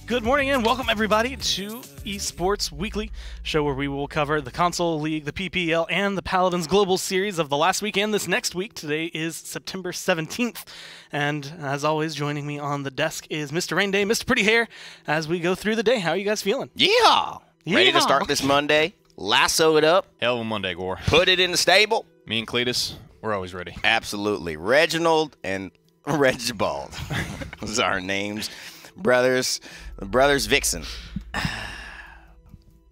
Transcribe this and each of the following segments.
Good morning and welcome everybody to Esports Weekly, show where we will cover the Console League, the PPL, and the Paladins Global Series of the last week and this next week. Today is September 17th, and as always, joining me on the desk is Mr. Rain Day, Mr. Pretty Hair, as we go through the day. How are you guys feeling? Yeehaw! Ready to start this Monday? Lasso it up. Hell of a Monday, Gore. Put it in the stable. Me and Cletus, we're always ready. Absolutely. Reginald and Regibald. Those are our names. Brothers Vixen.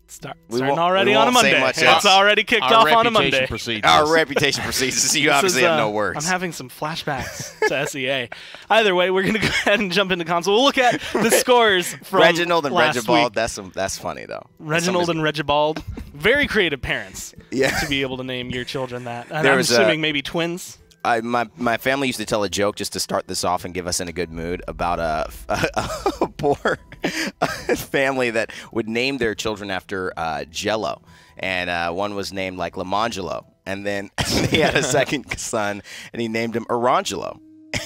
Starting already on a Monday. It's already kicked off on a Monday. Our reputation precedes. You obviously have no words. I'm having some flashbacks to SEA. Either way, we're going to go ahead and jump into console. We'll look at the scores from Reginald and last Regibald. Week. That's funny though. Reginald and Regibald. Very creative parents. Yeah. To be able to name your children that. And I'm assuming maybe twins. My family used to tell a joke just to start this off and give us in a good mood about a poor family that would name their children after Jell-O, and one was named like Lamangelo, and then he had a second son and he named him Orangelo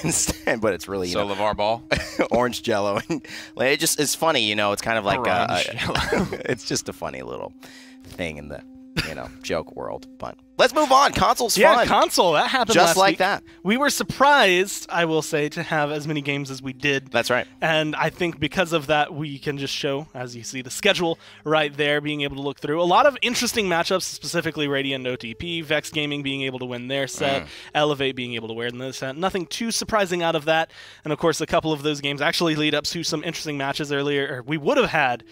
instead, but it's really LeVar Ball, Orange Jell-O. It just it's funny, you know. It's kind of like it's just a funny little thing in the joke world. But let's move on. Console's fun. Yeah, console. That happened just last like week. that. We were surprised, I will say, to have as many games as we did. That's right. And I think because of that, we can just show, as you see, the schedule right there, being able to look through. A lot of interesting matchups, specifically Radiant and OTP, Vex Gaming being able to win their set, Elevate being able to win their set. Nothing too surprising out of that. And, of course, a couple of those games actually lead up to some interesting matches earlier. Or we would have had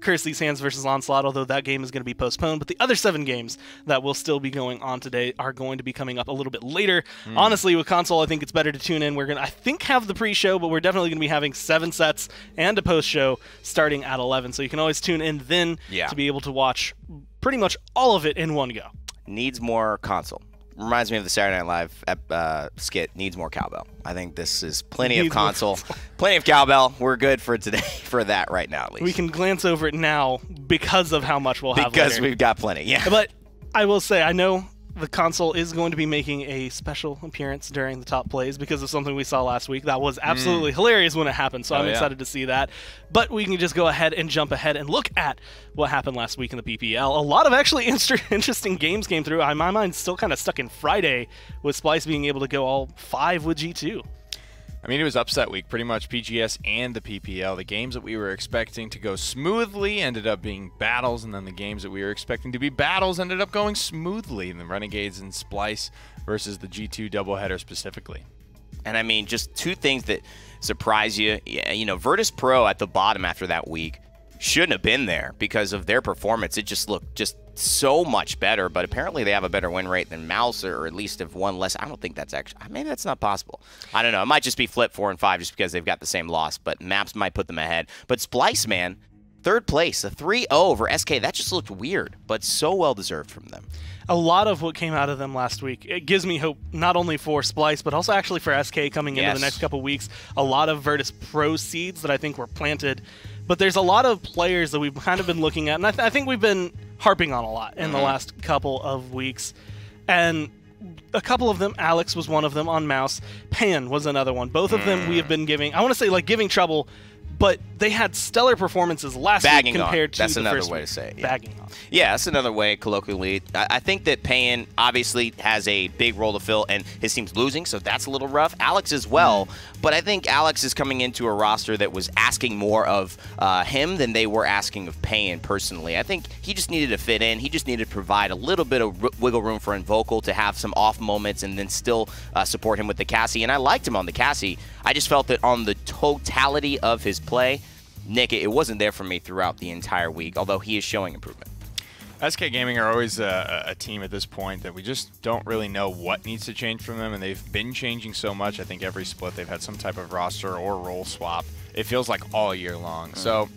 Curse These Hands versus Onslaught, although that game is going to be postponed. But the other 7 games that will still be going on today are going to be coming up a little bit later. Honestly, with console, I think it's better to tune in. We're going to, I think, have the pre-show, but we're definitely going to be having 7 sets and a post-show starting at 11. So you can always tune in then to be able to watch pretty much all of it in one go. Needs more console. Reminds me of the Saturday Night Live skit, needs more cowbell. I think this is plenty of console, plenty of cowbell. We're good for today, for that right now at least. We can glance over it now because of how much we'll have because later. We've got plenty, yeah. But I will say, I know the console is going to be making a special appearance during the top plays because of something we saw last week. That was absolutely hilarious when it happened, so I'm excited to see that. But we can just go ahead and jump ahead and look at what happened last week in the PPL. A lot of actually interesting games came through. My mind's still kind of stuck in Friday with Splice being able to go all 5 with G2. I mean, it was upset week, pretty much PGS and the PPL. The games that we were expecting to go smoothly ended up being battles, and then the games that we were expecting to be battles ended up going smoothly. The Renegades and Splice versus the G2 doubleheader specifically. And I mean, just 2 things that surprise you. You know, Virtus Pro at the bottom after that week shouldn't have been there because of their performance. It just looked just so much better, but apparently they have a better win rate than Mouse, or at least have one less. I don't think that's actually, maybe that's not possible. I don't know. It might just be flip 4 and 5 just because they've got the same loss, but Maps might put them ahead. But Splice, man, 3rd place, a 3-0 over SK. That just looked weird, but so well deserved from them. A lot of what came out of them last week, it gives me hope not only for Splice, but also actually for SK coming into the next couple weeks. A lot of Virtus Pro seeds that I think were planted. But there's a lot of players that we've kind of been looking at, and I think we've been harping on a lot in the last couple of weeks. And a couple of them, Alex was one of them on Mouse. Pan was another one. Both of them we have been giving, I want to say like giving trouble, but they had stellar performances last week compared to the first week. That's another way to say it. Yeah. Bagging on. Yeah, that's another way, colloquially. I think that Pan obviously has a big role to fill, and his team's losing, so that's a little rough. Alex as well, but I think Alex is coming into a roster that was asking more of him than they were asking of Pan personally. I think he just needed to fit in. He just needed to provide a little bit of wiggle room for Invocal to have some off moments and then still support him with the Cassie, and I liked him on the Cassie. I just felt that on the totality of his play, Nick, it wasn't there for me throughout the entire week, although he is showing improvement. SK Gaming are always a team at this point that we just don't really know what needs to change from them, and they've been changing so much. I think every split they've had some type of roster or role swap. It feels like all year long. So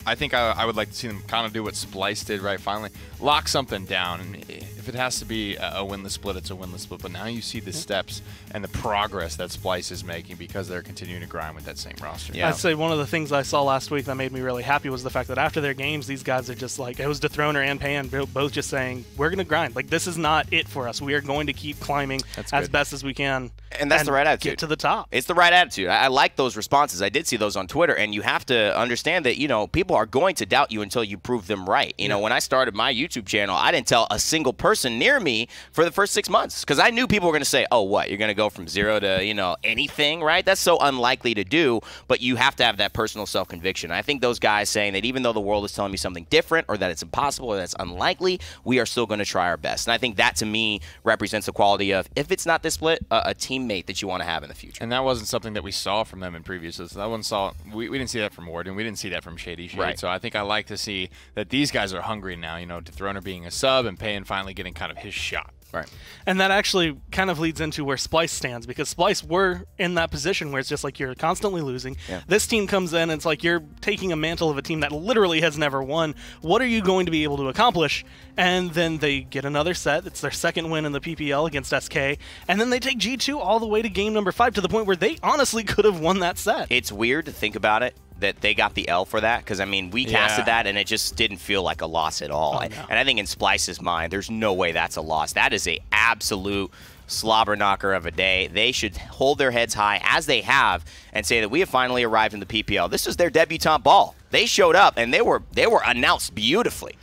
I think I would like to see them kind of do what Splice did, right? Finally lock something down. And if if it has to be a winless split, it's a winless split. But now you see the steps and the progress that Splyce is making because they're continuing to grind with that same roster. Yeah. I'd say one of the things I saw last week that made me really happy was the fact that after their games, these guys are just like, it was Dethroner and Pan both just saying, we're going to grind. Like, this is not it for us. We are going to keep climbing as best as we can. And that's the right attitude. Get to the top. It's the right attitude. I like those responses. I did see those on Twitter, and you have to understand that, you know, people are going to doubt you until you prove them right. You know, when I started my YouTube channel, I didn't tell a single person near me for the first 6 months because I knew people were going to say, oh, what, you're going to go from 0 to, you know, anything, right? That's so unlikely to do, but you have to have that personal self-conviction. I think those guys saying that even though the world is telling me something different or that it's impossible or that's unlikely, we are still going to try our best. And I think that, to me, represents the quality of, if it's not this split, a teammate that you want to have in the future. And that wasn't something that we saw from them in previous. That one saw we didn't see that from Warden. We didn't see that from Shady Shade. Right. So I think I like to see that these guys are hungry now. You know, Dethroner being a sub and Payan finally getting kind of his shot. Right. And that actually kind of leads into where Splyce stands, because Splyce were in that position where it's just like you're constantly losing. Yeah. This team comes in and it's like you're taking a mantle of a team that literally has never won. What are you going to be able to accomplish? And then they get another set. It's their second win in the PPL against SK. And then they take G2 all the way to game number 5 to the point where they honestly could have won that set. It's weird to think about it, that they got the L for that, because, I mean, we casted that, and it just didn't feel like a loss at all. Oh, no. And I think in Splyce's mind, there's no way that's a loss. That is a absolute slobber knocker of a day. They should hold their heads high, as they have, and say that we have finally arrived in the PPL. This was their debutante ball. They showed up, and they were announced beautifully.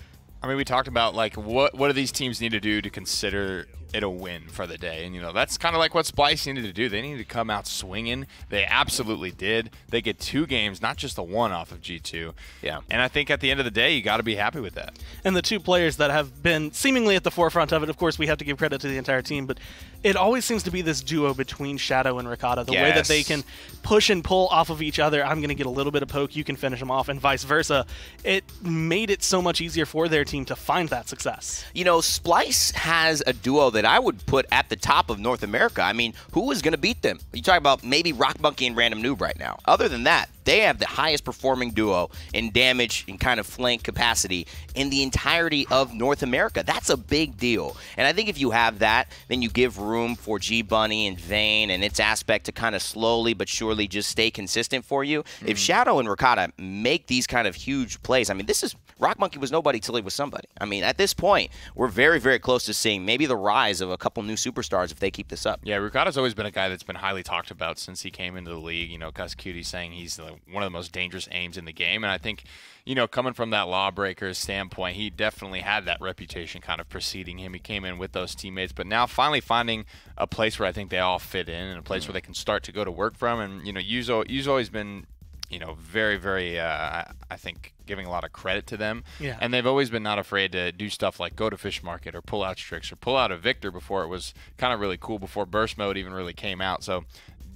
I mean, we talked about, like, what do these teams need to do to consider it a win for the day? And, you know, that's kind of like what Splyce needed to do. They needed to come out swinging. They absolutely did. They get 2 games, not just the one off of G2. Yeah. And I think at the end of the day, you got to be happy with that. And the 2 players that have been seemingly at the forefront of it, of course, we have to give credit to the entire team, but it always seems to be this duo between Shadow and Ricotta. The way that they can push and pull off of each other. I'm going to get a little bit of poke, you can finish them off, and vice versa. It made it so much easier for their team to find that success. You know, Splyce has a duo that I would put at the top of North America. I mean, who is going to beat them? You talk about maybe Rock Monkey and Random Noob right now. Other than that, they have the highest performing duo in damage and kind of flank capacity in the entirety of North America. That's a big deal. And I think if you have that, then you give room for G-Bunny and Vayne and its aspect to kind of slowly but surely just stay consistent for you. If Shadow and Ricotta make these kind of huge plays, I mean, this is Rock Monkey was nobody till he was somebody. I mean, at this point, we're very, very close to seeing maybe the rise of a couple new superstars if they keep this up. Yeah, Ricotta's always been a guy that's been highly talked about since he came into the league. You know, Cuss Cutie saying he's one of the most dangerous aims in the game. And I think, you know, coming from that Lawbreakers standpoint, he definitely had that reputation kind of preceding him. He came in with those teammates, but now finally finding a place where I think they all fit in and a place where they can start to go to work from. And, you know, Yu's always been, you know, very, very, I think, giving a lot of credit to them. Yeah. And they've always been not afraid to do stuff like go to Fish Market or pull out Strix or pull out a Victor before it was kind of really cool, before Burst Mode even really came out. So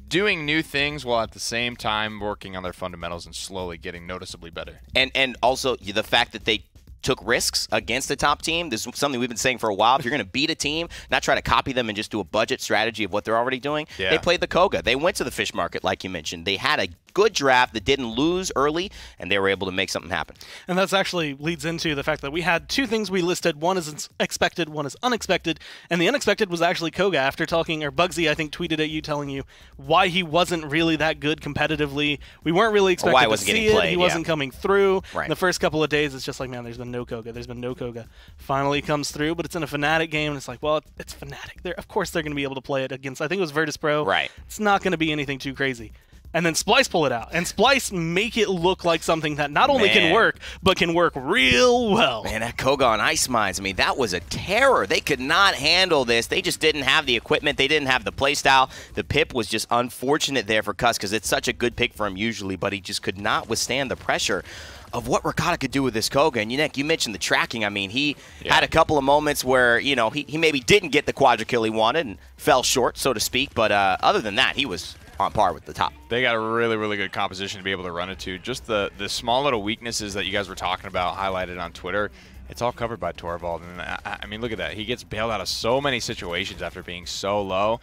doing new things while at the same time working on their fundamentals and slowly getting noticeably better. And also the fact that they took risks against the top team. This is something we've been saying for a while. If you're going to beat a team, not try to copy them and just do a budget strategy of what they're already doing. Yeah. They played the Koga. They went to the Fish Market, like you mentioned. They had a good draft that didn't lose early, and they were able to make something happen. And that's actually leads into the fact that we had 2 things we listed. One is expected, one is unexpected. And the unexpected was actually Koga. After talking, or Bugsy, I think, tweeted at you telling you why he wasn't really that good competitively. We weren't really expecting to see it. He wasn't coming through. Right. In the first couple of days, it's just like, man, there's been no Koga. There's been no Koga. Finally comes through, but it's in a Fnatic game, and it's like, well, it's Fnatic. Of course they're going to be able to play it against, I think it was Virtus Pro. Right. It's not going to be anything too crazy. And then Splyce pull it out. And Splyce make it look like something that not only can work, but can work real well. Man, that Koga on Ice Mines, I mean, that was a terror. They could not handle this. They just didn't have the equipment. They didn't have the playstyle. The pip was just unfortunate there for Cuss because it's such a good pick for him usually, but he just could not withstand the pressure of what Ricotta could do with this Koga. And you mentioned the tracking. I mean, he had a couple of moments where, you know, he maybe didn't get the quadra kill he wanted and fell short, so to speak. But other than that, he was on par with the top. They got a really, really good composition to be able to run it to. Just the small little weaknesses that you guys were talking about highlighted on Twitter, it's all covered by Torvald. And I mean, look at that. He gets bailed out of so many situations after being so low.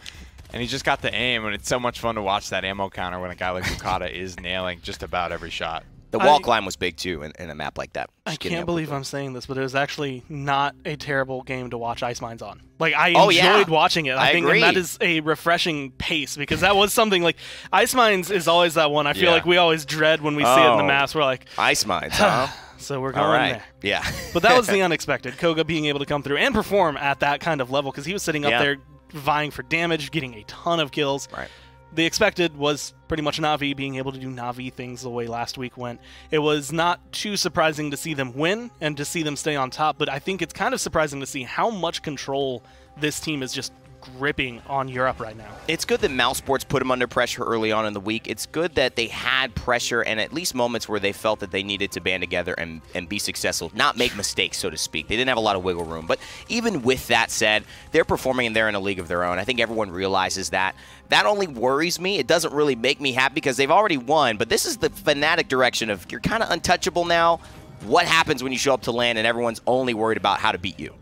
And he's just got the aim, and it's so much fun to watch that ammo counter when a guy like Ricotta is nailing just about every shot. The walk line was big too in a map like that. I can't believe I'm saying this, but it was actually not a terrible game to watch Ice Mines on. Like, I enjoyed watching it. I think agree. And that is a refreshing pace, because that was something like Ice Mines is always that one I feel like we always dread when we see it in the maps. We're like, Ice Mines, huh? So we're going there. Yeah. But that was the unexpected. Koga being able to come through and perform at that kind of level, because he was sitting up there vying for damage, getting a ton of kills. Right. The expected was pretty much Na'Vi being able to do Na'Vi things the way last week went. It was not too surprising to see them win and to see them stay on top, but I think it's kind of surprising to see how much control this team is just gripping on Europe right now. It's good that Mousesports put them under pressure early on in the week. It's good that they had pressure and at least moments where they felt that they needed to band together and be successful, not make mistakes, so to speak. They didn't have a lot of wiggle room. But even with that said, they're performing and they're in a league of their own. I think everyone realizes that. That only worries me. It doesn't really make me happy because they've already won. But this is the Fnatic direction of you're kind of untouchable now. What happens when you show up to LAN and everyone's only worried about how to beat you?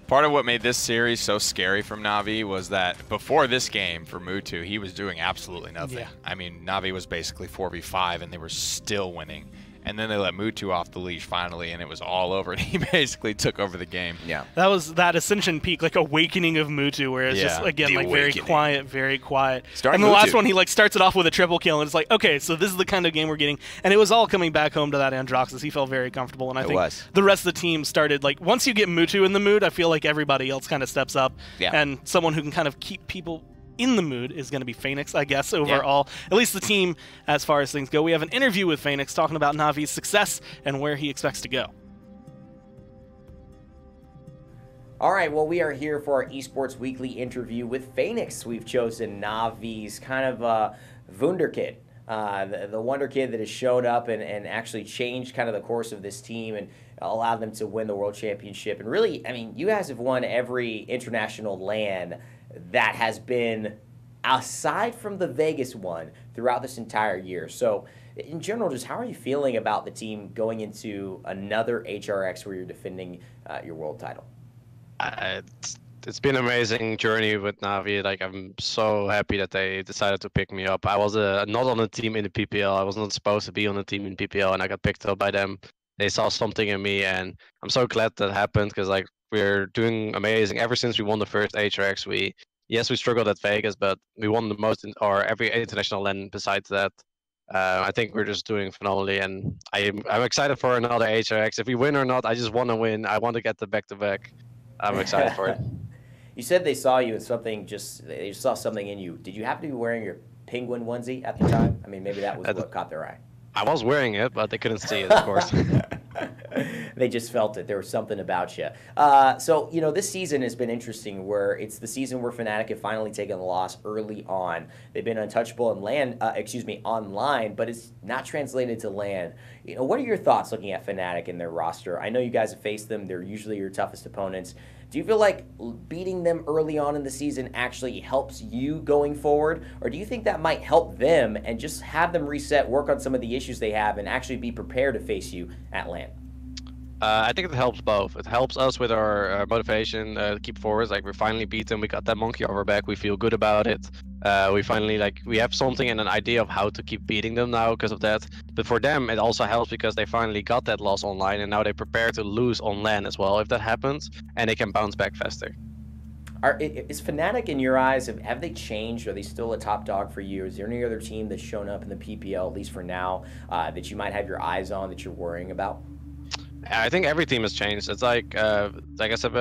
Part of what made this series so scary from Na'Vi was that before this game for Mutu, he was doing absolutely nothing. Yeah. I mean, Na'Vi was basically 4v5 and they were still winning. And then they let Mutu off the leash finally, and it was all over. And he basically took over the game. Yeah, that was that Ascension peak, like awakening of Mutu, where it's just again like very quiet, very quiet. And the last one, he like starts it off with a triple kill, and it's like, okay, so this is the kind of game we're getting. And it was all coming back home to that Androxus. He felt very comfortable, and I think the rest of the team started like once you get Mutu in the mood, I feel like everybody else kind of steps up, and someone who can kind of keep people in the mood is going to be Faenex, I guess, overall. At least the team, as far as things go. We have an interview with Faenex talking about Na'Vi's success and where he expects to go. All right, well, we are here for our Esports Weekly interview with Faenex. We've chosen Na'Vi's kind of Wunderkid, the wonder kid that has showed up and actually changed kind of the course of this team and allowed them to win the World Championship. And really, I mean, you guys have won every international LAN that has been, aside from the Vegas one, throughout this entire year. So, in general, just how are you feeling about the team going into another HRX where you're defending your world title? It's been an amazing journey with Na'Vi. Like, I'm so happy that they decided to pick me up. I was not on the team in the PPL. I was not supposed to be on the team in PPL, and I got picked up by them. They saw something in me, and I'm so glad that happened because, like, we're doing amazing. Ever since we won the first HRX, we struggled at Vegas, but we won the most or every international LAN besides that. I think we're just doing phenomenally, and I'm excited for another HRX. If we win or not, I just want to win. I want to get the back-to-back. I'm excited for it. You said they saw you in something, they saw something in you. Did you happen to be wearing your penguin onesie at the time? I mean, maybe that was what caught their eye. I was wearing it, but they couldn't see it, of course. They just felt it. There was something about you. So, you know, this season has been interesting where it's the season where Fnatic have finally taken the loss early on. They've been untouchable in online, but it's not translated to LAN. You know, what are your thoughts looking at Fnatic and their roster? I know you guys have faced them. They're usually your toughest opponents. Do you feel like beating them early on in the season actually helps you going forward? Or do you think that might help them and just have them reset, work on some of the issues they have, and actually be prepared to face you at LAN? I think it helps both. It helps us with our motivation to keep forward. Like, we finally beat them. We got that monkey off our back. We feel good about it. We finally, we have something and an idea of how to keep beating them now because of that. But for them, it also helps because they finally got that loss online, and now they prepare to lose on LAN as well if that happens, and they can bounce back faster. Is Fnatic, in your eyes, have they changed? Are they still a top dog for you? Is there any other team that's shown up in the PPL, at least for now, that you might have your eyes on that you're worrying about? I think every team has changed. It's like I said,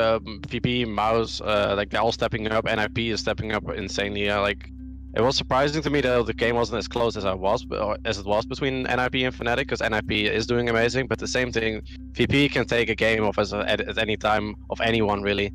VP, Mouse, like they're all stepping up. NIP is stepping up insanely. It was surprising to me that the game wasn't as close as it was between NIP and Fnatic, because NIP is doing amazing. But the same thing, VP can take a game off at any time of anyone really.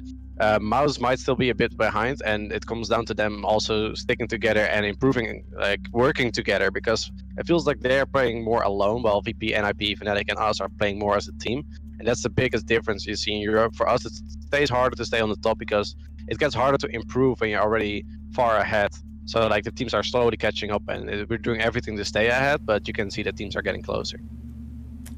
Mouse might still be a bit behind, and it comes down to them also sticking together and improving, like working together, because it feels like they're playing more alone while VP, NIP, Fnatic, and us are playing more as a team. And that's the biggest difference you see in Europe. For us, it stays harder to stay on the top because it gets harder to improve when you're already far ahead. So like the teams are slowly catching up, and we're doing everything to stay ahead, but you can see that teams are getting closer.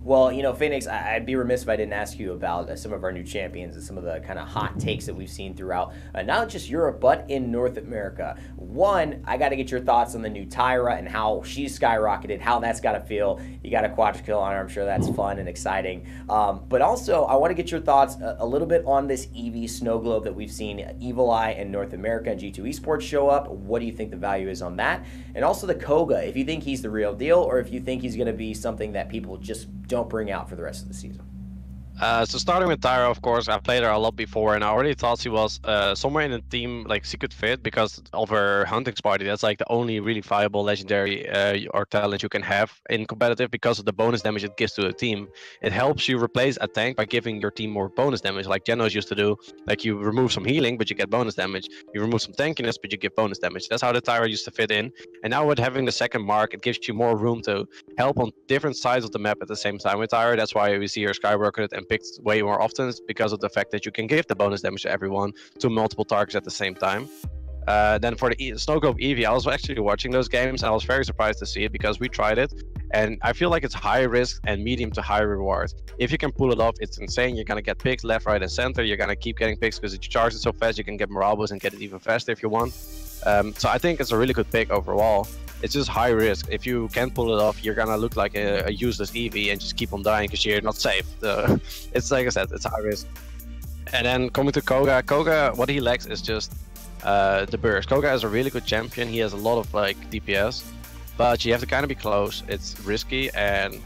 Well, you know, Faenex, I'd be remiss if I didn't ask you about some of our new champions and some of the kind of hot takes that we've seen throughout not just Europe, but in North America. One, I got to get your thoughts on the new Tyra and how she's skyrocketed, how that's got to feel. You got a quadra kill on her. I'm sure that's fun and exciting. But also, I want to get your thoughts a little bit on this Eevee Snow Globe that we've seen Evil Eye in North America and G2 Esports show up. What do you think the value is on that? And also the Koga, if you think he's the real deal or if you think he's going to be something that people just don't bring out for the rest of the season. So starting with Tyra, of course, I played her a lot before, and I already thought she was somewhere in the team, like she could fit because of her hunting party. That's like the only really viable legendary or talent you can have in competitive because of the bonus damage it gives to a team. It helps you replace a tank by giving your team more bonus damage, like Genos used to do. Like you remove some healing, but you get bonus damage. You remove some tankiness, but you get bonus damage. That's how the Tyra used to fit in. And now with having the second mark, it gives you more room to help on different sides of the map at the same time with Tyra. That's why we see her skyrocketed and picked way more often, because of the fact that you can give the bonus damage to everyone to multiple targets at the same time. Then for the Snow Globe Eevee, I was actually watching those games and I was very surprised to see it because we tried it and I feel like it's high risk and medium to high reward. If you can pull it off, it's insane. You're gonna get picks left, right, and center. You're gonna keep getting picks because it charges so fast. You can get morale boost and get it even faster if you want. So I think it's a really good pick overall. It's just high risk. If you can't pull it off, you're gonna look like a useless Eevee and just keep on dying because you're not safe. It's like I said, it's high risk. And then coming to Koga, what he lacks is just the burst. Koga is a really good champion. He has a lot of like DPS, but you have to kind of be close. It's risky and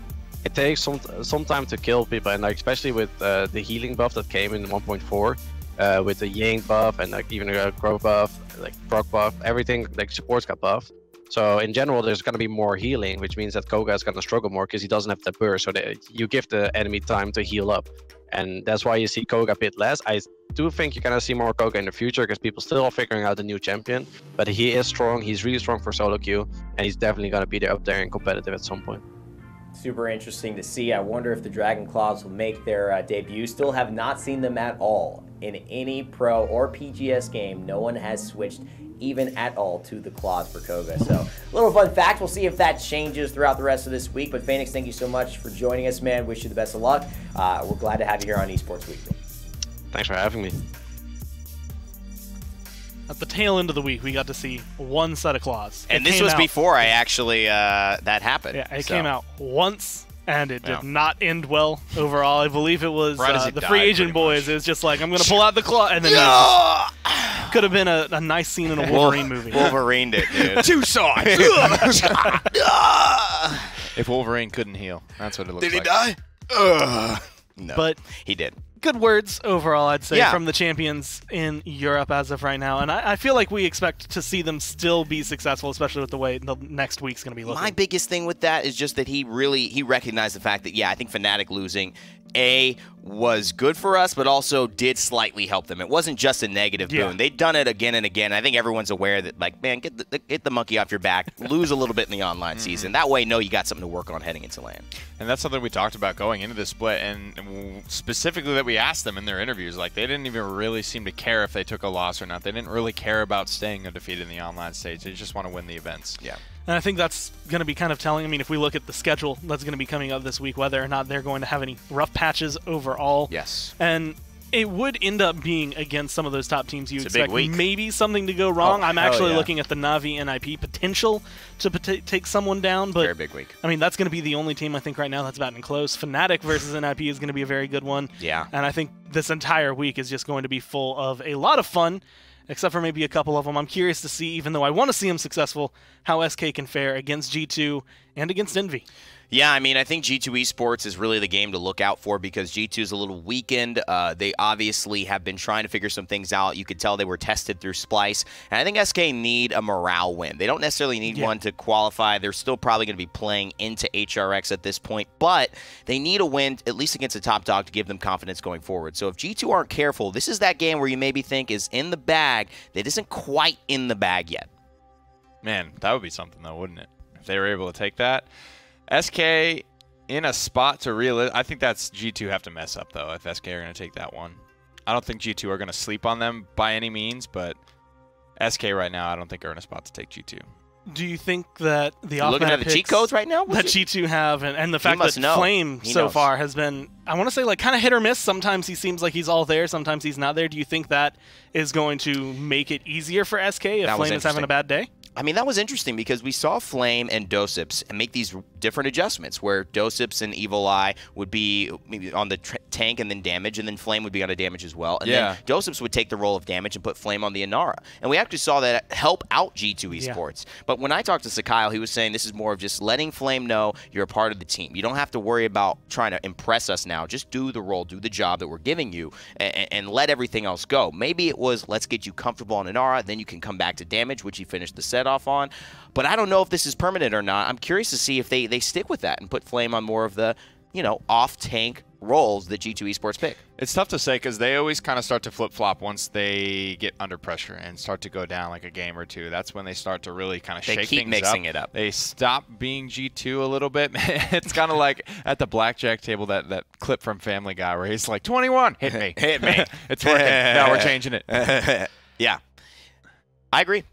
it takes some time to kill people. And like especially with the healing buff that came in 1.4, with the Yang buff and like even a growth buff, like proc buff, everything like supports got buffed. So in general, there's going to be more healing, which means that Koga is going to struggle more because he doesn't have the burst. So you give the enemy time to heal up. And that's why you see Koga a bit less. I do think you're going to see more Koga in the future because people still are figuring out the new champion. But he is strong. He's really strong for solo queue. And he's definitely going to be there up there and competitive at some point. Super interesting to see. I wonder if the Dragon Claws will make their debut. Still have not seen them at all in any pro or PGS game. No one has switched even at all to the Claws for Koga. So a little fun fact. We'll see if that changes throughout the rest of this week. But Faenex, thank you so much for joining us, man. Wish you the best of luck. We're glad to have you here on Esports Weekly. Thanks for having me. At the tail end of the week, we got to see one set of Claws. And this was before I actually, that happened. Yeah, it came out once, and it did not end well overall. I believe it was the free agent boys. It was just like, I'm going to pull out the claw, and then could have been a nice scene in a Wolverine movie. Wolverined it, dude. Two swords! If Wolverine couldn't heal, that's what it looks like. Did he die? No, but he did. Good words overall, I'd say, from the champions in Europe as of right now. And I feel like we expect to see them still be successful, especially with the way the next week's going to be looking. My biggest thing with that is just that he recognized the fact that, I think Fnatic losing, was good for us, but also did slightly help them. It wasn't just a negative boon. They'd done it again and again. I think everyone's aware that, like, man, get the monkey off your back, lose a little bit in the online season. That way, you got something to work on heading into LAN. And that's something we talked about going into the split, and specifically that we asked them in their interviews. Like, they didn't even really seem to care if they took a loss or not. They didn't really care about staying undefeated in the online stage. They just want to win the events. Yeah. And I think that's going to be kind of telling. I mean, if we look at the schedule that's going to be coming up this week, whether or not they're going to have any rough patches overall. Yes. And it would end up being against some of those top teams you expect big week. Maybe something to go wrong. I'm actually looking at the Na'Vi NIP potential to take someone down. But very big week. I mean, that's going to be the only team I think right now that's batting close. Fnatic versus NIP is going to be a very good one. Yeah. And I think this entire week is just going to be full of a lot of fun. Except for maybe a couple of them. I'm curious to see, even though I want to see them successful, how SK can fare against G2 and against Envy. Yeah, I mean, I think G2 Esports is really the game to look out for because G2 is a little weakened. They obviously have been trying to figure some things out. You could tell they were tested through Splice. And I think SK need a morale win. They don't necessarily need one to qualify. They're still probably going to be playing into HRX at this point. But they need a win, at least against a top dog, to give them confidence going forward. So if G2 aren't careful, this is that game where you maybe think is in the bag that isn't quite in the bag yet. Man, that would be something, though, wouldn't it? If they were able to take that. SK in a spot to I think that's G2 have to mess up, though, if SK are going to take that one. I don't think G2 are going to sleep on them by any means, but SK right now I don't think are in a spot to take G2. Do you think that the looking at the cheat codes right now that G2 have, and the fact that know. Flame so far has been, I want to say, like kind of hit or miss. Sometimes he seems like he's all there, sometimes he's not there. Do you think that is going to make it easier for SK if Flame is having a bad day? I mean, that was interesting because we saw Flame and Dosips make these different adjustments where Dosips and Evil Eye would be maybe on the tank and then damage, and then Flame would be on a damage as well. And then Dosips would take the role of damage and put Flame on the Inara. And we actually saw that help out G2 Esports. But when I talked to Sakyle, he was saying this is more of just letting Flame know you're a part of the team. You don't have to worry about trying to impress us now. Just do the role, do the job that we're giving you, and let everything else go. Maybe it was, let's get you comfortable on Inara, then you can come back to damage, which he finished the set off on. But I don't know if this is permanent or not. I'm curious to see if they stick with that and put Flame on more of the, off-tank roles that G2 Esports pick. It's tough to say because they always kind of start to flip-flop once they get under pressure and start to go down like a game or two. That's when they start to really kind of shake things up. They keep mixing it up. They stop being G2 a little bit. It's kind of like at the blackjack table, that clip from Family Guy where he's like, 21, hit me. Hit me. It's working. No, we're changing it. Yeah. I agree.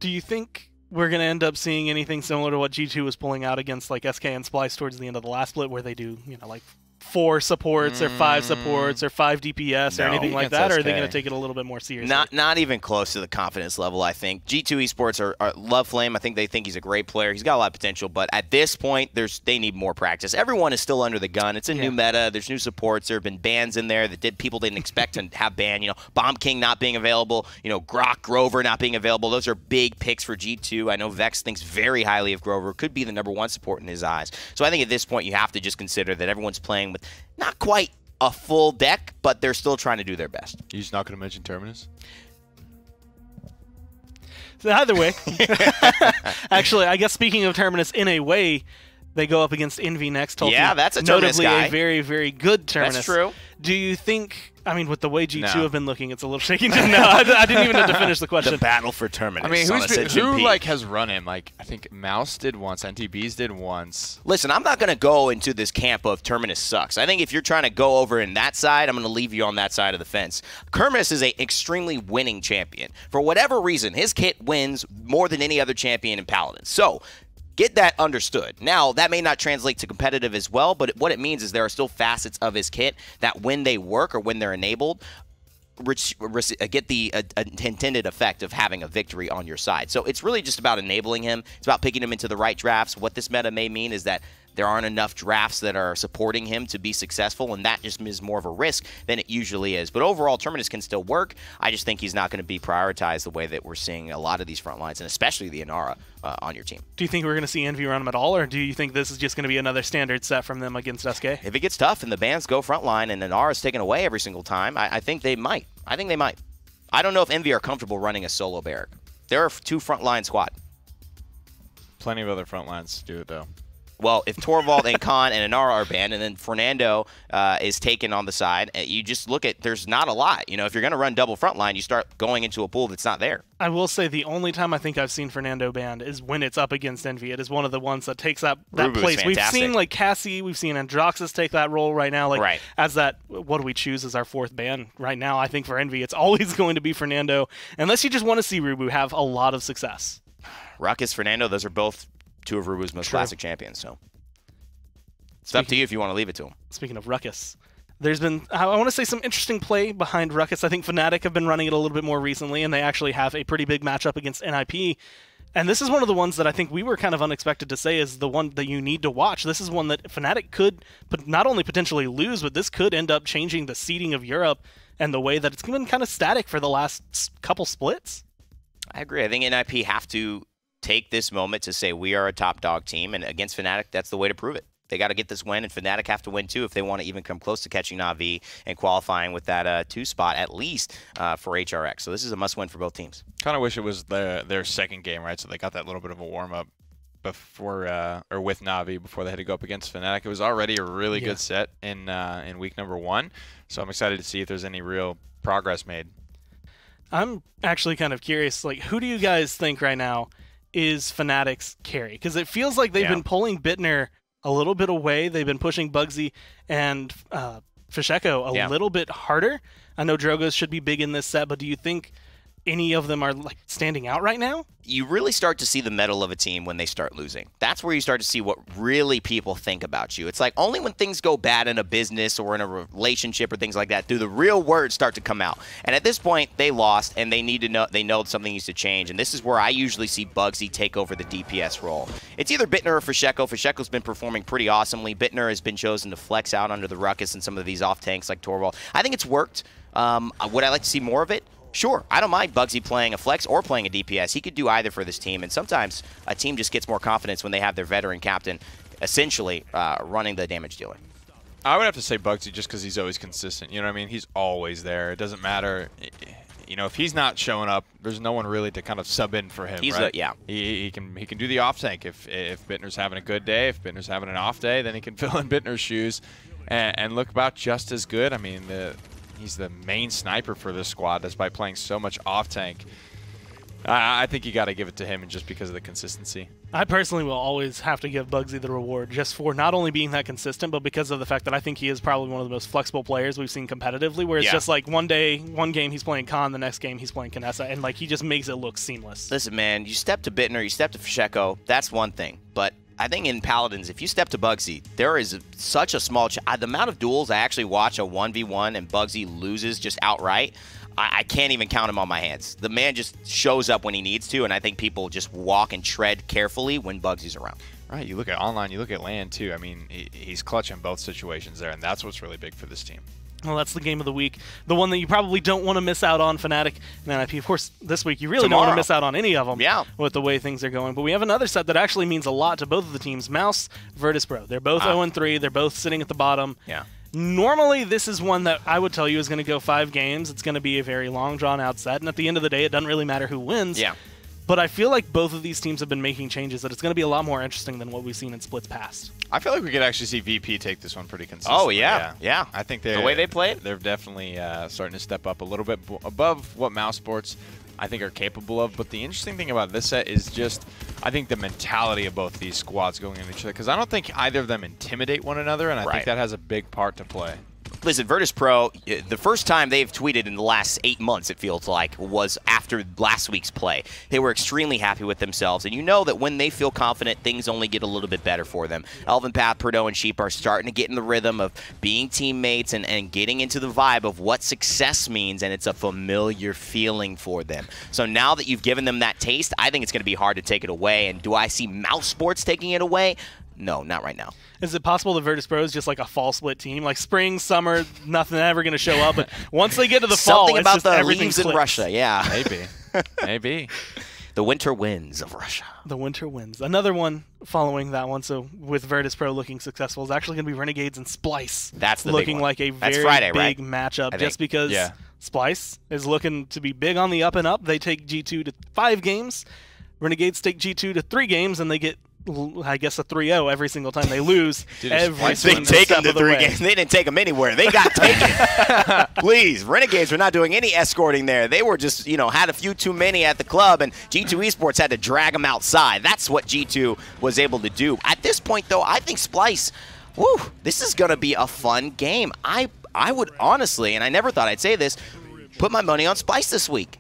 Do you think we're going to end up seeing anything similar to what G2 was pulling out against like SK and Splice towards the end of the last split, where they do, like 4 supports or 5 supports or 5 DPS or anything like that? Or are they going to take it a little bit more seriously? Not even close to the confidence level, I think. G2 Esports love Flame. I think they think he's a great player. He's got a lot of potential, but at this point, they need more practice. Everyone is still under the gun. It's a new meta. There's new supports. There have been bans in there that people didn't expect to have banned. Bomb King not being available. Grok, Grover not being available. Those are big picks for G2. I know Vex thinks very highly of Grover. Could be the #1 support in his eyes. So I think at this point, you have to just consider that everyone's playing with not quite a full deck, but they're still trying to do their best. You're just not going to mention Terminus? So either way, actually, I guess speaking of Terminus, in a way, they go up against Envy next. Yeah, that's a Terminus notably guy. A very, very good Terminus. That's true. Do you think, with the way G2 have been looking, it's a little shaky. No, I didn't even have to finish the question. The battle for Terminus. I mean, who has run him? Like, I think Mouse did once, NTBs did once. Listen, I'm not going to go into this camp of Terminus sucks. I think if you're trying to go over in that side, I'm going to leave you on that side of the fence. Kermis is an extremely winning champion. For whatever reason, his kit wins more than any other champion in Paladins. So, get that understood. Now, that may not translate to competitive as well, but what it means is there are still facets of his kit that when they work or when they're enabled, get the intended effect of having a victory on your side. So it's really just about enabling him. It's about picking him into the right drafts. What this meta may mean is that there aren't enough drafts that are supporting him to be successful, and that just is more of a risk than it usually is. But overall, Terminus can still work. I just think he's not going to be prioritized the way that we're seeing a lot of these front lines, and especially the Inara on your team. Do you think we're going to see Envy run him at all, or do you think this is just going to be another standard set from them against SK? If it gets tough and the bans go frontline and Inara is taken away every single time, I think they might. I think they might. I don't know if Envy are comfortable running a solo barrack. There are 2 frontline squad. Plenty of other front lines do it, though. Well, if Torvald and Khan and Inara are banned, and then Fernando is taken on the side, you just look at, there's not a lot. If you're going to run double frontline, you start going into a pool that's not there. I will say the only time I think I've seen Fernando banned is when it's up against Envy. It is one of the ones that takes that place. We've seen like Cassie, we've seen Androxus take that role right now. As that, what do we choose as our 4th ban right now? I think for Envy, it's always going to be Fernando, unless you just want to see Rubu have a lot of success. Ruckus, Fernando, those are both 2 of Rubu's most classic champions, so it's up to you if you want to leave it to him. Speaking of Ruckus, there's been, I want to say, some interesting play behind Ruckus. I think Fnatic have been running it a little bit more recently, and they actually have a pretty big matchup against NIP. And this is one of the ones that I think we were kind of unexpected to say is the one that you need to watch. This is one that Fnatic could not only potentially lose, but this could end up changing the seeding of Europe and the way that it's been kind of static for the last couple splits. I agree. I think NIP have to take this moment to say we are a top dog team, and against Fnatic, that's the way to prove it. They got to get this win, and Fnatic have to win too if they want to even come close to catching Na'Vi and qualifying with that 2 spot at least for HRX. So this is a must-win for both teams. Kind of wish it was their second game, right? So they got that little bit of a warm-up before or with Na'Vi before they had to go up against Fnatic. It was already a really good set in week #1, so I'm excited to see if there's any real progress made. I'm actually kind of curious, like, who do you guys think right now is Fnatic's carry? Because it feels like they've been pulling Bittner a little bit away. They've been pushing Bugsy and Fisheko a little bit harder. I know Drogos should be big in this set, but do you think any of them are like standing out right now. You really start to see the mettle of a team when they start losing. That's where you start to see what really people think about you. It's like only when things go bad in a business or in a relationship or things like that do the real words start to come out. And at this point, they lost, and they know something needs to change. And this is where I usually see Bugsy take over the DPS role. It's either Bittner or Fasheko. Fasheko's been performing pretty awesomely. Bittner has been chosen to flex out under the ruckus and some of these off tanks like Torvald. I think it's worked. Would I like to see more of it? Sure, I don't mind Bugsy playing a flex or playing a DPS. He could do either for this team, and sometimes a team just gets more confidence when they have their veteran captain essentially running the damage dealer. I would have to say Bugsy just because he's always consistent. You know what I mean? He's always there. It doesn't matter. You know, if he's not showing up, there's no one really to kind of sub in for him, right? Yeah. He can do the off tank. If Bittner's having a good day, if Bittner's having an off day, then he can fill in Bittner's shoes and look about just as good. I mean, he's the main sniper for this squad despite playing so much off tank. I think you got to give it to him, and just because of the consistency. I personally will always have to give Bugsy the reward just for not only being that consistent, but because of the fact that I think he is probably one of the most flexible players we've seen competitively, where it's just like one game he's playing Khan, the next game he's playing Kinessa, and like he just makes it look seamless. Listen, man, you step to Bittner, you step to Fasheko, that's one thing. But I think in Paladins, if you step to Bugsy, there is such a small the amount of duels I actually watch a 1v1 and Bugsy loses just outright, I can't even count him on my hands. The man just shows up when he needs to, and I think people just walk and tread carefully when Bugsy's around. Right, you look at online, you look at LAN too. I mean, he's clutch in both situations there, and that's what's really big for this team. Well, that's the game of the week. The one that you probably don't want to miss out on, Fnatic and NIP. Of course, this week you really don't want to miss out on any of them with the way things are going. But we have another set that actually means a lot to both of the teams. Mouse, Virtus.pro. They're both 0-3. They're both sitting at the bottom. Yeah. Normally, this is one that I would tell you is going to go 5 games. It's going to be a very long, drawn-out set. And at the end of the day, it doesn't really matter who wins. Yeah. But I feel like both of these teams have been making changes that it's going to be a lot more interesting than what we've seen in splits past. I feel like we could actually see VP take this one pretty consistently. Oh, yeah. I think the way they play it, they're definitely starting to step up a little bit above what Mouse Sports, I think, are capable of. But the interesting thing about this set is just, I think, the mentality of both these squads going into each other. Because I don't think either of them intimidate one another, and I think that has a big part to play. Listen, Virtus.pro, the first time they've tweeted in the last 8 months, it feels like, was after last week's play. They were extremely happy with themselves, and you know that when they feel confident, things only get a little bit better for them. Elvin Path, Perdo, and Sheep are starting to get in the rhythm of being teammates and getting into the vibe of what success means, and it's a familiar feeling for them. So now that you've given them that taste, I think it's going to be hard to take it away. And do I see Mouse Sports taking it away? No, not right now. Is it possible that Virtus.pro is just like a fall split team? Like spring, summer, nothing ever going to show up. But once they get to the fall, something about it's just the everything leaves in clicks. Russia, yeah. Maybe. Maybe. The winter winds of Russia. The winter winds. Another one following that one, so with Virtus.pro looking successful, is actually going to be Renegades and Splice. That's the looking big one. like a That's very Friday, big matchup, just because Splice is looking to be big on the up and up. They take G2 to 5 games. Renegades take G2 to 3 games, and they get, I guess, a 3-0 every single time they lose. Every single take step them to of the 3 way. games. They didn't take them anywhere. They got taken. Please, Renegades were not doing any escorting there. They were just, had a few too many at the club, and G2 Esports had to drag them outside. That's what G2 was able to do. At this point, though, I think Splice, this is going to be a fun game. I would honestly, and I never thought I'd say this, put my money on Splice this week.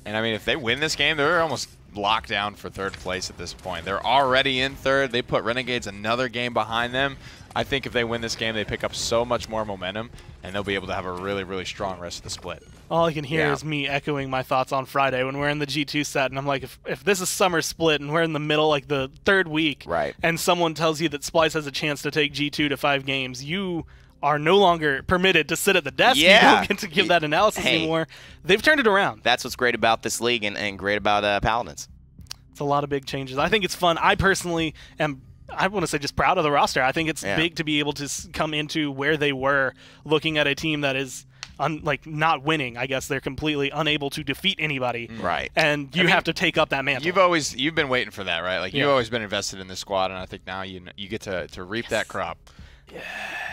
And, I mean, if they win this game, they're almost locked down for 3rd place at this point. They're already in 3rd. They put Renegades another game behind them. I think if they win this game, they pick up so much more momentum, and they'll be able to have a really, really strong rest of the split. All I can hear is me echoing my thoughts on Friday when we're in the G2 set, and I'm like, if this is summer split and we're in the middle, like the 3rd week, and someone tells you that Splice has a chance to take G2 to 5 games, you are no longer permitted to sit at the desk. You don't get to give that analysis anymore. They've turned it around. That's what's great about this league and great about Paladins. It's a lot of big changes. I think it's fun. I personally am, I want to say, just proud of the roster. I think it's big to be able to come into where they were, looking at a team that is not winning. I guess they're completely unable to defeat anybody. Right. And you have to take up that mantle. You've been waiting for that, right? Like you've always been invested in this squad, and I think now you get to reap that crop.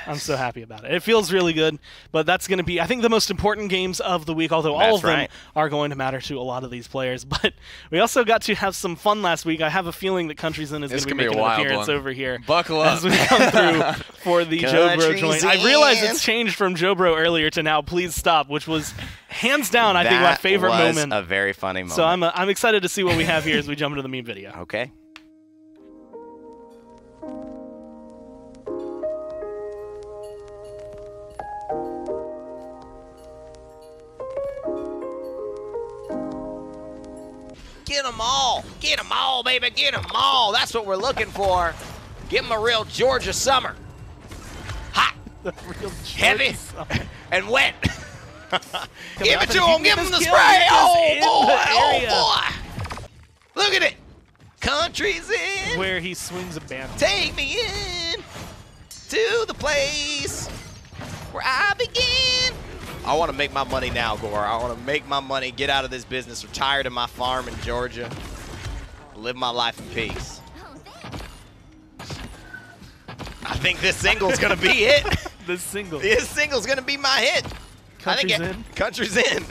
I'm so happy about it. It feels really good, but that's going to be, I think, the most important games of the week, although all of them are going to matter to a lot of these players. But we also got to have some fun last week. I have a feeling that Country's In is going to be making an appearance over here. Buckle up. As we come through for the Joe Bro joint. I realized it's changed from Joe Bro earlier to now Plz Stop, which was hands down, I think, my favorite moment. A very funny moment. So I'm excited to see what we have here as we jump into the meme video. Okay. Get them all. Get them all, baby. Get them all. That's what we're looking for. Give them a real Georgia summer. Hot, heavy, and wet. Give it to them. Give them the spray. Oh, boy. Oh, boy. Look at it. Country's in. Where he swings a banner. Take me in to the place where I begin. I want to make my money now, Gore. I want to make my money, get out of this business, retire to my farm in Georgia, live my life in peace. I think this single's going to be it. This single's going to be my hit. Country's In. Country's In.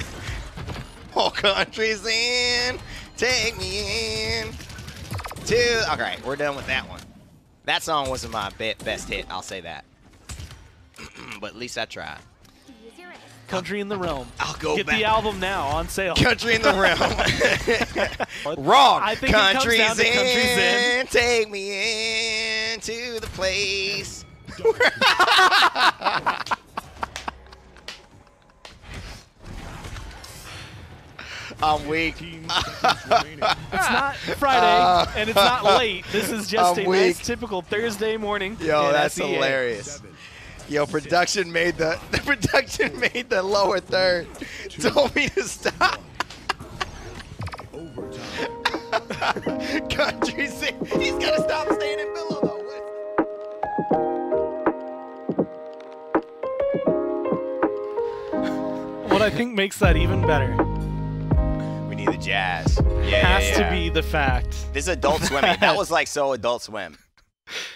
Oh, Country's In. Take me in. Okay, we're done with that one. That song wasn't my best hit, I'll say that. But at least I tried. Country in the Realm. I'll go Get back. the album now on sale. Country in the Realm. Wrong. I think Country's it comes down to Country's In. Take me in to the place. I'm weak. It's not Friday, and it's not late. This is just a nice, typical Thursday morning. Yo, that's hilarious. Yo, production made the production made the lower third. Told me to stop. Country's In. He's gotta stop staying in Billow though. What I think makes that even better We need the jazz. has to be the fact. This is Adult Swim. That was like so Adult Swim.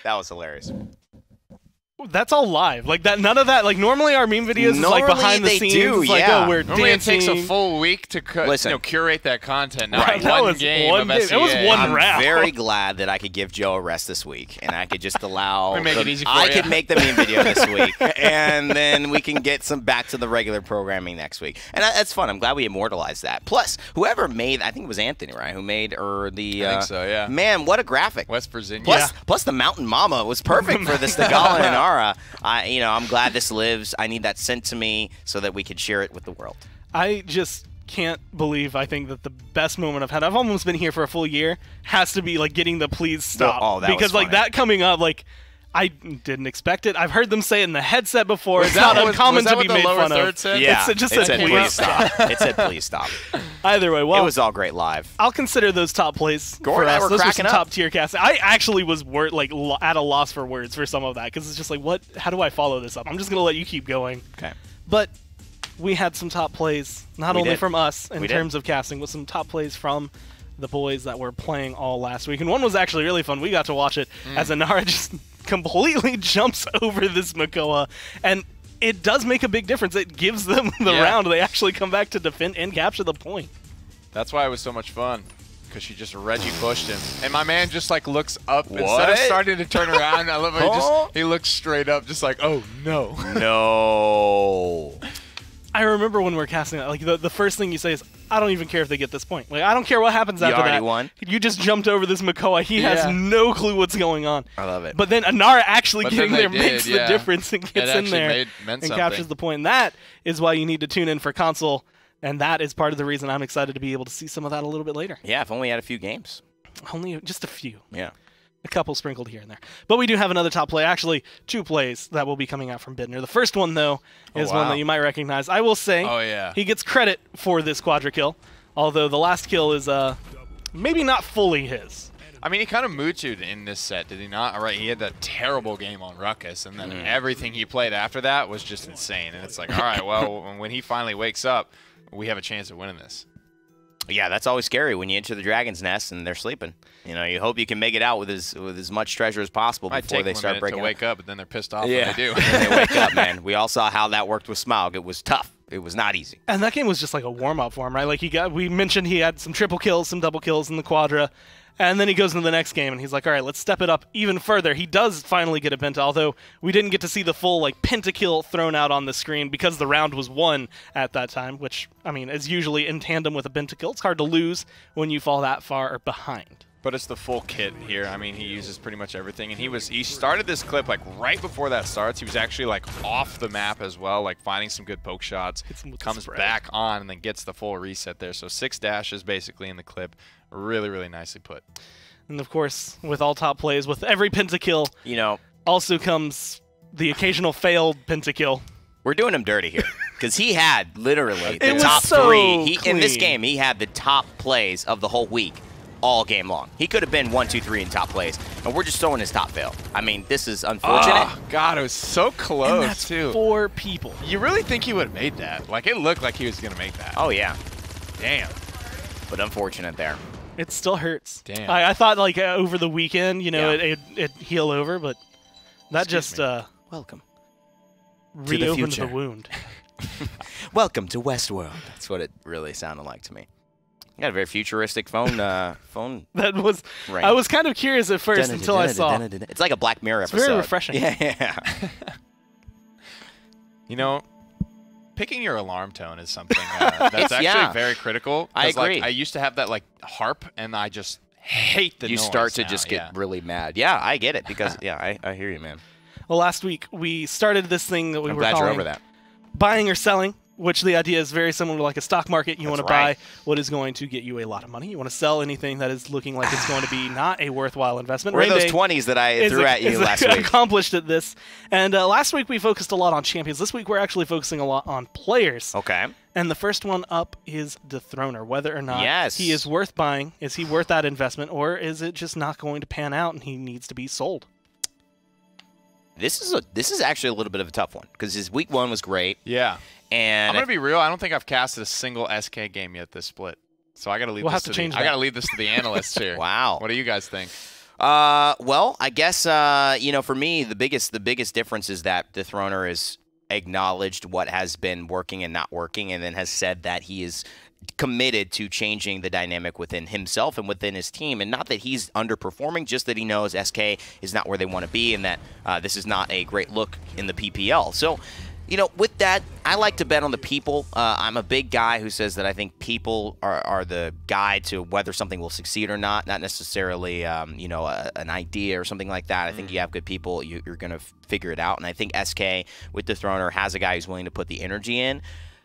That was hilarious. That's all live. Like that. None of that. Like normally our meme videos is like behind the scenes. Do, it's like, oh, we're normally dancing. It takes a full week to curate that content. Not Right. one game of SEA. It was one I'm round. very glad that I could give Joe a rest this week, and I could just allow. We make it easy for I you. could make the meme video this week, and then we can get some back to the regular programming next week. And that's fun. I'm glad we immortalized that. Plus, whoever made, I think it was Anthony, right? Who made the? I think so. Yeah. Man, what a graphic! West Virginia. Plus the Mountain Mama was perfect for the Stegala and Ara. I'm glad this lives. I need that sent to me so that we can share it with the world. I just can't believe. I think that the best moment I've had. I've almost been here for a full year. Has to be like getting the Plz Stop. Oh, that because was like funny. that coming up, like I didn't expect it. I've heard them say it in the headset before. It's not uncommon to be made fun of. Yeah, it just said said Plz Stop. It said Plz Stop. Either way, well, it was all great live. I'll consider those top plays Gore for and I us. were Those were cracking some up. top tier casting. I actually was at a loss for words for some of that because it's just like, what? How do I follow this up? I'm just gonna let you keep going. Okay. But we had some top plays, not only from us in We terms of casting, but some top plays from the boys that were playing all last week. And one was actually really fun. We got to watch it as Inara just completely jumps over this Makoa. And it does make a big difference. It gives them the round. They actually come back to defend and capture the point. That's why it was so much fun. Because she just Reggie pushed him. And my man just like looks up instead of starting to turn around. I love how he looks straight up just like, oh no. No. I remember when we're casting that, like the first thing you say is, I don't even care if they get this point. Like I don't care what happens after already that. won? You just jumped over this Makoa. He has no clue what's going on. I love it. But then Inara actually But getting then there they makes did, the difference and gets in there meant and something. captures the point. And that is why you need to tune in for console. And that is part of the reason I'm excited to be able to see some of that a little bit later. Yeah, if only had a few games. Only just a few. Yeah. A couple sprinkled here and there. But we do have another top play, actually 2 plays that will be coming out from Bidner. The first one, though, is one that you might recognize. I will say he gets credit for this quadra kill, although the last kill is maybe not fully his. I mean, he kind of moochooed in this set, did he not? All right, he had that terrible game on Ruckus, and then everything he played after that was just insane. And it's like, all right, well, when he finally wakes up, we have a chance of winning this. Yeah, that's always scary when you enter the dragon's nest and they're sleeping. You know, you hope you can make it out with as much treasure as possible before they start breaking. To wake up, but then they're pissed off when they do. When they wake up, man. We all saw how that worked with Smaug. It was tough. It was not easy. And that game was just like a warm-up for him, right? Like we mentioned he had some triple kills, some double kills in the Quadra, and then he goes into the next game and he's like, all right, let's step it up even further. He does finally get a penta, although we didn't get to see the full like pentakill thrown out on the screen because the round was won at that time, which, I mean, is usually in tandem with a pentakill. It's hard to lose when you fall that far behind. But it's the full kit here. I mean, he uses pretty much everything. And he started this clip like right before that starts. He was actually like off the map as well, like finding some good poke shots. Comes back on and then gets the full reset there. So 6 dashes basically in the clip. Really, really nicely put. And of course, with all top plays, with every pentakill, you know, also comes the occasional failed pentakill. We're doing him dirty here because he had literally the was top so 3. clean. In this game, he had the top plays of the whole week. All game long. He could have been 1, 2, 3 in top plays, and we're just throwing his top fail. I mean, this is unfortunate. Oh, God, it was so close, and that's too. 4 people. You really think he would have made that? Like, it looked like he was going to make that. Oh, yeah. Damn. But unfortunate there. It still hurts. Damn. I thought, like, over the weekend, you know, it'd heal over, but that Welcome. reopened the wound. Welcome to Westworld. That's what it really sounded like to me. You got a very futuristic phone. That was. ring. I was kind of curious at first until I saw. It's like a Black Mirror episode. It's very refreshing. Yeah. You know, picking your alarm tone is something that's actually very critical. I agree. Like, I used to have that like harp, and I just hate the noise. You start to now. just get really mad. Yeah, I get it because I hear you, man. Well, last week we started this thing that we I'm were glad calling you're over that. buying or selling, which the idea is very similar to like a stock market. You want to right. buy what is going to get you a lot of money. You want to sell anything that is looking like it's going to be not a worthwhile investment. Where are those 20s that I threw at you last week? Accomplished at this. And last week we focused a lot on champions. This week we're actually focusing a lot on players. Okay. And the first one up is Dethroner. Whether or not he is worth buying, is he worth that investment, or is it just not going to pan out and he needs to be sold? This is actually a little bit of a tough one because his week 1 was great. Yeah. And I'm gonna be real. I don't think I've casted a single SK game yet this split, so I gotta leave. I gotta leave this to the analysts here. Wow. What do you guys think? Well, I guess you know, for me, the biggest difference is that Dethroner has acknowledged what has been working and not working, and then has said that he is committed to changing the dynamic within himself and within his team. And not that he's underperforming, just that he knows SK is not where they want to be, and that this is not a great look in the PPL. So, you know, with that, I like to bet on the people. I'm a big guy who says that I think people are the guide to whether something will succeed or not necessarily, you know, an idea or something like that. I think you have good people, you're going to figure it out. And I think SK with Dethroner has a guy who's willing to put the energy in.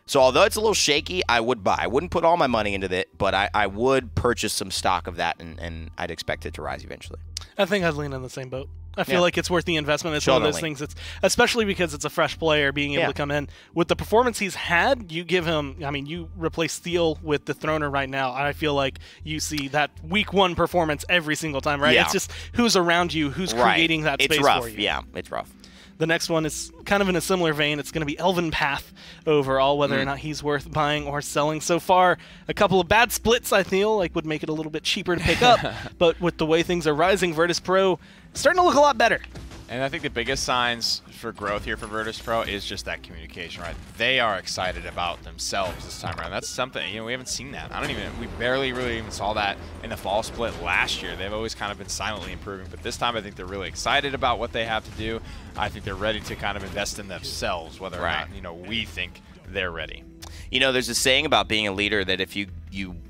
So although it's a little shaky, I would buy. I wouldn't put all my money into it, but I would purchase some stock of that, and I'd expect it to rise eventually. I think I'd lean in the same boat. I feel like it's worth the investment. It's one of those things. It's especially because it's a fresh player being able to come in with the performance he's had. You give him. I mean, you replace Steel with Dethroner right now. I feel like you see that week 1 performance every single time. Right? Yeah. It's just who's around you, who's creating that space for you. Yeah, it's rough. The next one is kind of in a similar vein. It's going to be Elven Path overall, whether or not he's worth buying or selling. So far, a couple of bad splits, I feel like, would make it a little bit cheaper to pick up. But with the way things are rising, Virtus Pro starting to look a lot better. And I think the biggest signs for growth here for Virtus Pro is just that communication, right? They are excited about themselves this time around. That's something, you know, we haven't seen that. We barely really even saw that in the fall split last year. They've always kind of been silently improving, but this time I think they're really excited about what they have to do. I think they're ready to kind of invest in themselves, whether or not, you know, we think they're ready. You know, there's a saying about being a leader that if you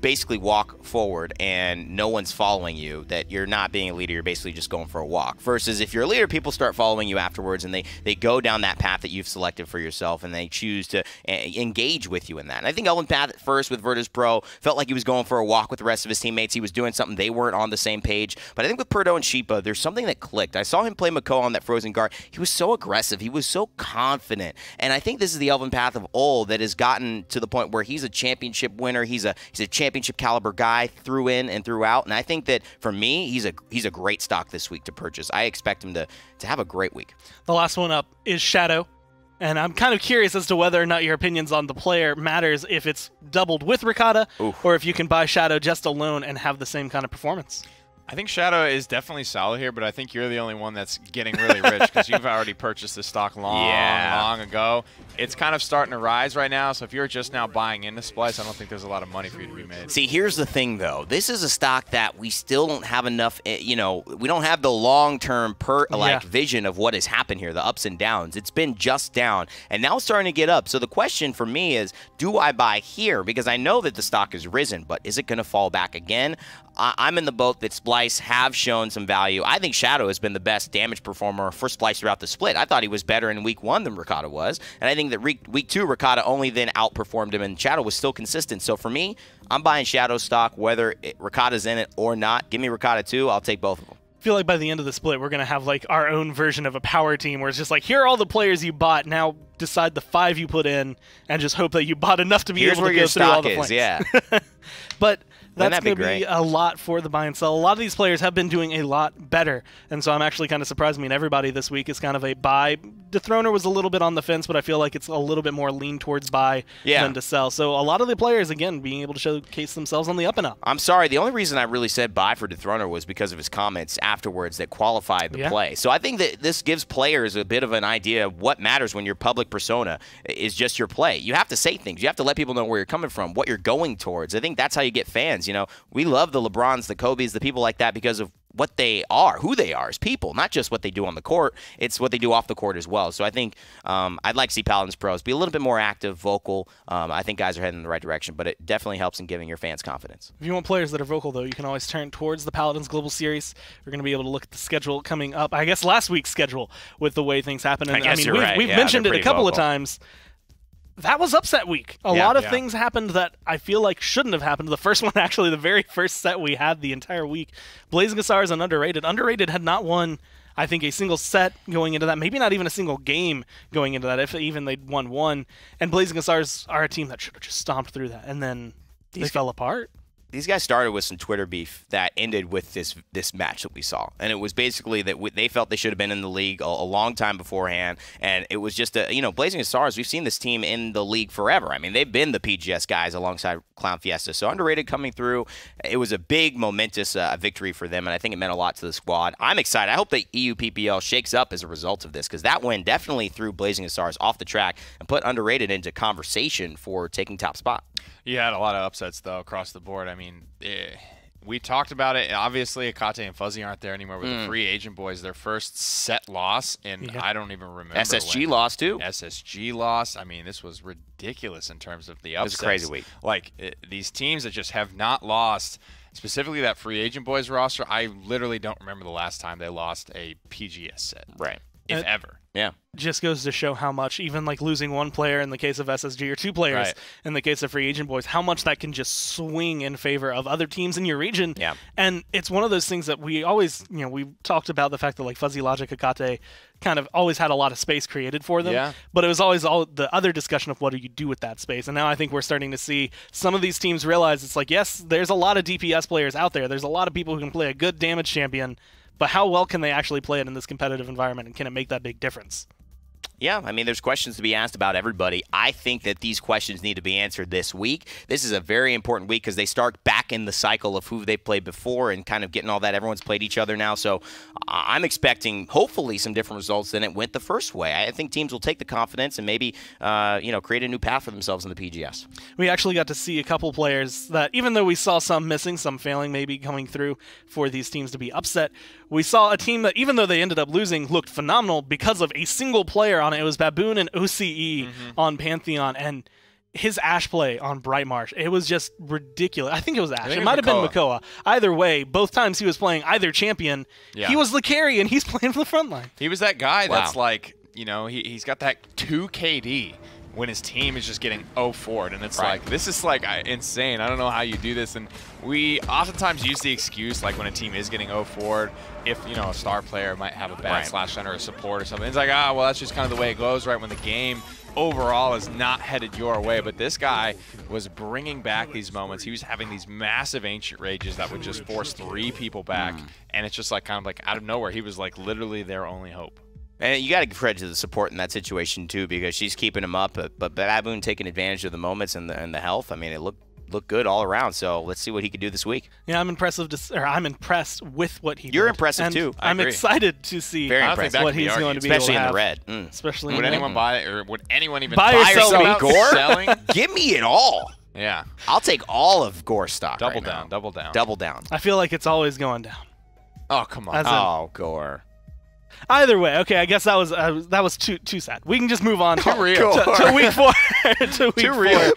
basically walk forward and no one's following you, that you're not being a leader, you're basically just going for a walk. Versus if you're a leader, people start following you afterwards, and they go down that path that you've selected for yourself, and they choose to engage with you in that. And I think Elven Path at first with Virtus Pro felt like he was going for a walk with the rest of his teammates. He was doing something they weren't on the same page. But I think with Perdo and Sheepa, there's something that clicked. I saw him play Mako on that Frozen Guard. He was so aggressive. He was so confident. And I think this is the Elven Path of old that has gotten to the point where he's a championship winner. He's a championship caliber guy through in and throughout. And I think that for me, he's a great stock this week to purchase. I expect him to have a great week. The last one up is Shadow. And I'm kind of curious as to whether or not your opinions on the player matters if it's doubled with Ricotta, or if you can buy Shadow just alone and have the same kind of performance. I think Shadow is definitely solid here, but I think you're the only one that's getting really rich because you've already purchased this stock long ago. It's kind of starting to rise right now, so if you're just now buying into Splyce, I don't think there's a lot of money for you to be made. See, here's the thing, though. This is a stock that we still don't have enough, we don't have the long-term vision of what has happened here, the ups and downs. It's been just down, and now it's starting to get up. So the question for me is, do I buy here? Because I know that the stock has risen, but is it going to fall back again? I'm in the boat that Splyce have shown some value. I think Shadow has been the best damage performer for Splyce throughout the split. I thought he was better in week 1 than Ricotta was, and I think that week 2, Ricotta only then outperformed him, and Shadow was still consistent. So for me, I'm buying Shadow stock, whether Ricotta's in it or not. Give me Ricotta too. I'll take both of them. I feel like by the end of the split, we're going to have like our own version of a power team where it's just like, here are all the players you bought. Now decide the 5 you put in and just hope that you bought enough to be able to go through all the flanks. Yeah. But that's going to be a lot for the buy and sell. A lot of these players have been doing a lot better, and so I'm actually kind of surprised. I mean, everybody this week is kind of a buy. Dethroner was a little bit on the fence, but I feel like it's a little bit more lean towards buy than to sell. So a lot of the players, again, being able to showcase themselves on the up and up. I'm sorry. The only reason I really said buy for Dethroner was because of his comments afterwards that qualified the play. So I think that this gives players a bit of an idea of what matters when your public persona is just your play. You have to say things. You have to let people know where you're coming from, what you're going towards. I think that's how you get fans. We love the LeBrons, the Kobes, the people like that because of what they are, who they are as people, not just what they do on the court. It's what they do off the court as well. So I think I'd like to see Paladins pros be a little bit more active, vocal. I think guys are heading in the right direction, but it definitely helps in giving your fans confidence. If you want players that are vocal, though, you can always turn towards the Paladins Global Series. We're going to be able to look at the schedule coming up. I guess last week's schedule with the way things happen. And I guess you're right. We've mentioned it a couple of times. That was upset week. A lot of things happened that I feel like shouldn't have happened. The first one, actually, the very first set we had the entire week. Blazing Stars and Underrated. Underrated had not won, I think, a single set going into that. Maybe not even a single game going into that, if even they'd won one. And Blazing Stars are a team that should have just stomped through that. And then they fell apart. These guys started with some Twitter beef that ended with this match that we saw. And it was basically that they felt they should have been in the league a long time beforehand. And it was just Blazing Stars, we've seen this team in the league forever. I mean, they've been the PGS guys alongside Clown Fiesta. So Underrated coming through, it was a big, momentous victory for them. And I think it meant a lot to the squad. I'm excited. I hope the EU PPL shakes up as a result of this, because that win definitely threw Blazing Stars off the track and put Underrated into conversation for taking top spot. You had a lot of upsets, though, across the board. I mean, we talked about it. Obviously, Akate and Fuzzy aren't there anymore with the free agent boys. Their first set loss, and I don't even remember. SSG lost, too. SSG lost. I mean, this was ridiculous in terms of the upsets. It was a crazy week. Like, these teams that just have not lost, specifically that free agent boys roster, I literally don't remember the last time they lost a PGS set. Right. If ever. Yeah. Just goes to show how much, even like losing one player in the case of SSG or 2 players in the case of free agent boys, how much that can just swing in favor of other teams in your region. Yeah. And it's one of those things that we always, we talked about the fact that like Fuzzy Logic, Akate kind of always had a lot of space created for them. Yeah. But it was always all the other discussion of what do you do with that space. And now I think we're starting to see some of these teams realize it's like, yes, there's a lot of DPS players out there. There's a lot of people who can play a good damage champion, but how well can they actually play it in this competitive environment, and can it make that big difference? Yeah, I mean, there's questions to be asked about everybody. I think that these questions need to be answered this week. This is a very important week because they start back in the cycle of who they played before and kind of getting all that. Everyone's played each other now, so I'm expecting hopefully some different results than it went the first way. I think teams will take the confidence and maybe create a new path for themselves in the PGS. We actually got to see a couple players that, even though we saw some missing, some failing, maybe coming through for these teams to be upset, we saw a team that, even though they ended up losing, looked phenomenal because of a single player on it. It was Baboon and OCE on Pantheon, and his Ashe play on Bright Marsh, it was just ridiculous. I think it was Ashe. It might have been Makoa. Either way, both times he was playing either champion, he was the carry, and he's playing for the front line. He was that guy that's like, he's got that 2 KD when his team is just getting 0-4'd, and it's like, this is like insane. I don't know how you do this, and we oftentimes use the excuse like when a team is getting 0-4'd, if a star player might have a bad slash center or support or something. It's like, well, that's just kind of the way it goes, right? When the game overall is not headed your way. But this guy was bringing back these moments. He was having these massive ancient rages that would just force 3 people back, and it's just like kind of like out of nowhere. He was like literally their only hope. And you got to give credit to the support in that situation too, because she's keeping him up. But Baboon taking advantage of the moments and the health. I mean, it looked good all around. So let's see what he could do this week. Yeah, I'm impressed with what he did. You're impressive and too. I'm excited to see Very what he's going to be especially able to in the have. red. Especially would in anyone the buy it, or would anyone even Buy or sell yourself me, out Gore? selling? Give me it all. Yeah. I'll take all of Gore stock. Double right down. now. Double down. Double down. I feel like it's always going down. Oh, come on. As in- Oh, Gore. Either way, okay. I guess that was too sad. We can just move on Too real. to week 4. to week Too 4. real.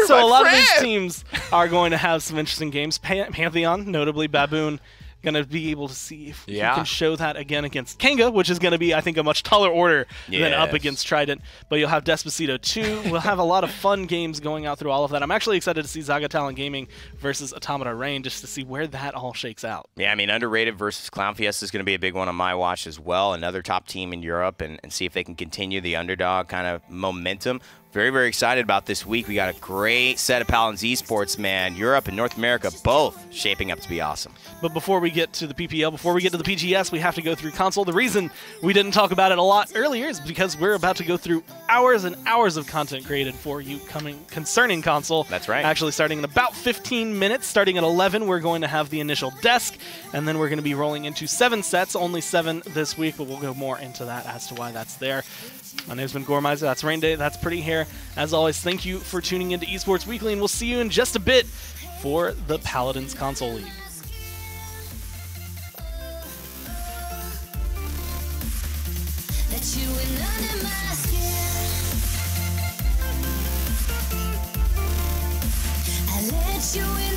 So a lot of these teams are going to have some interesting games. Pantheon, notably Baboon, going to be able to see if he can show that again against Kanga, which is going to be, I think, a much taller order than up against Trident. But you'll have Despacito 2. We'll have a lot of fun games going out through all of that. I'm actually excited to see Zaga Talent Gaming versus Automata Rain, just to see where that all shakes out. Yeah, I mean, Underrated versus Clown Fiesta is going to be a big one on my watch as well. Another top team in Europe, and see if they can continue the underdog kind of momentum. Very, very excited about this week. We got a great set of Paladins Esports, man. Europe and North America both shaping up to be awesome. But before we get to the PPL, before we get to the PGS, we have to go through console. The reason we didn't talk about it a lot earlier is because we're about to go through hours and hours of content created for you concerning console. That's right. Actually, starting in about 15 minutes. Starting at 11, we're going to have the initial desk, and then we're going to be rolling into 7 sets. Only 7 this week, but we'll go more into that as to why that's there. My name's been Gormizer. That's Rain Day. That's Pretty Hair. As always, thank you for tuning into Esports Weekly, and we'll see you in just a bit for the Paladins Console League. Let you in under my skin. I let you in.